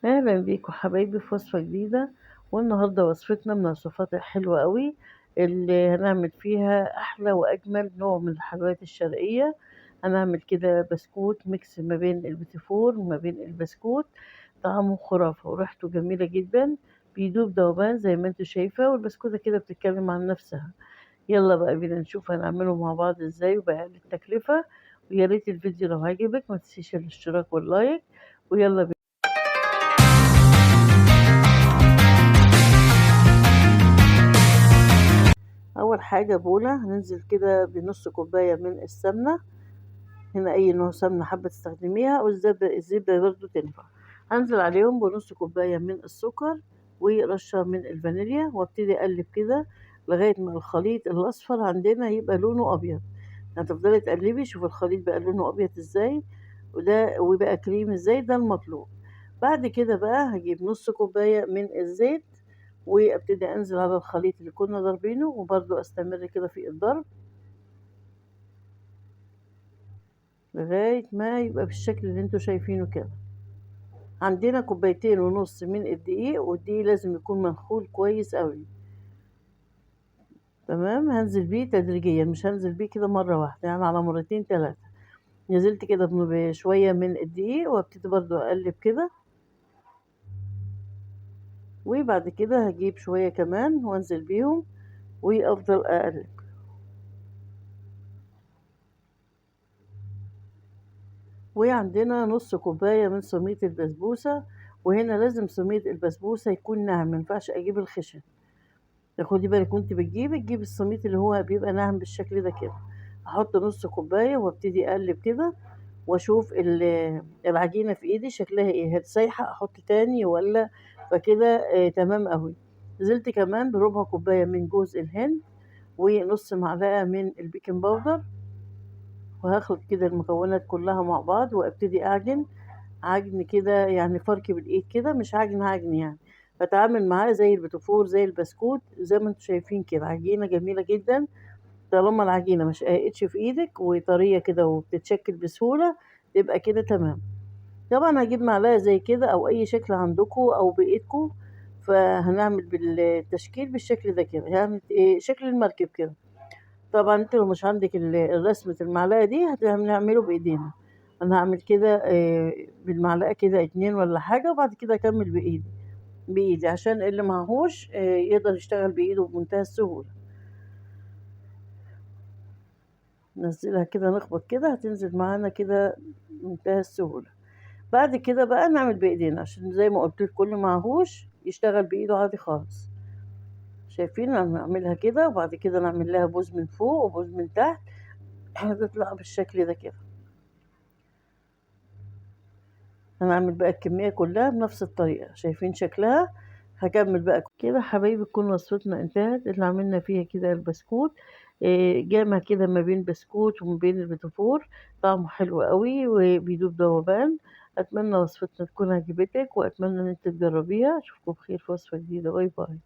أهلا بيكم حبايبي في وصفة جديدة. والنهاردة وصفتنا من الوصفات الحلوة قوي اللي هنعمل فيها أحلى وأجمل نوع من الحلويات الشرقية. هنعمل كده بسكوت ميكس ما بين البيتيفور وما بين البسكوت. طعمه خرافة وريحته جميلة جدا، بيدوب دوبان زي ما انتوا شايفة، والبسكوتة كده بتتكلم عن نفسها. يلا بقى بينا نشوف هنعمله مع بعض ازاي وبأقل التكلفة. ويا ريت الفيديو لو عجبك ما تنسيش الاشتراك واللايك. ويلا بينا. اول حاجه بوله هننزل كده بنص كوبايه من السمنه. هنا اي نوع سمنه حابه تستخدميها، او الزبده برضو تنفع. هنزل عليهم بنص كوبايه من السكر ورشه من الفانيليا، وابتدي اقلب كده لغايه ما الخليط الاصفر عندنا يبقى لونه ابيض. هتفضلي تقلبي، شوف الخليط بقى لونه ابيض ازاي وده وبقى كريم ازاي، ده المطلوب. بعد كده بقى هجيب نص كوبايه من الزيت، وابتدي انزل على الخليط اللي كنا ضاربينه، وبرضو استمر كده في الضرب لغاية ما يبقى بالشكل اللي انتوا شايفينه كده. عندنا كوبايتين ونص من الدقيق، والدقيق لازم يكون منخول كويس قوي. تمام، هنزل بيه تدريجيا، مش هنزل بيه كده مرة واحدة، يعني على مرتين ثلاثة. نزلت كده بشوية من الدقيق، وابتدي برضو اقلب كده. وبعد كده هجيب شوية كمان وانزل بيهم، وافضل اقلب. وعندنا نص كوباية من سميد البسبوسة، وهنا لازم سميد البسبوسة يكون ناعم، مينفعش اجيب الخشن. خدي بالك وانت تجيبي السميد اللي هو بيبقى ناعم بالشكل ده كده. احط نص كوباية وابتدي اقلب كده، واشوف العجينة في ايدي شكلها ايه، هل سايحة احط تاني ولا. فكده تمام قوي. نزلت كمان بربع كوباية من جوز الهند، ونص معلقة من البيكنج باودر. وهاخد كده المكونات كلها مع بعض وابتدي اعجن. عجن كده يعني فرك بالايد كده، مش عجن يعني. بتعامل معاه زي البيتوفور زي البسكوت، زي ما انتم شايفين كده، عجينة جميلة جدا. طالما العجينة مش قاقتش في ايدك وطرية كده وبتتشكل بسهولة، تبقى كده تمام. طبعا هجيب معلقة زي كده او اي شكل عندكم او بايدكم. فهنعمل بالتشكيل بالشكل ده كده، يعني شكل المركب كده. طبعا انت لو مش عندك رسمة المعلقة دي هنعمله بايدينا. انا هعمل كده بالمعلقة كده اتنين ولا حاجة، وبعد كده اكمل بايدي عشان اللي معهوش يقدر يشتغل بايده بمنتهى السهولة. ننزلها كده نخبط كده هتنزل معانا كده بمنتهى السهولة. بعد كده بقى نعمل بايدينا، عشان زي ما قلت لكم اللي معهوش يشتغل بايده عادي خالص. شايفين انا نعملها كده، وبعد كده نعمل لها بوز من فوق وبوز من تحت. هتطلع بالشكل ده كده. هنعمل بقى الكمية كلها بنفس الطريقة، شايفين شكلها. هكمل بقى كده حبايبي، تكون وصفتنا انتهت اللي عملنا فيها كده البسكوت. جامع كده ما بين بسكوت وما بين البيتفور. طعمه حلو قوي وبيدوب ذوبان. اتمنى وصفتنا تكون عجبتك، واتمنى ان انت تجربيها. اشوفكم بخير في وصفة جديدة. باي باي.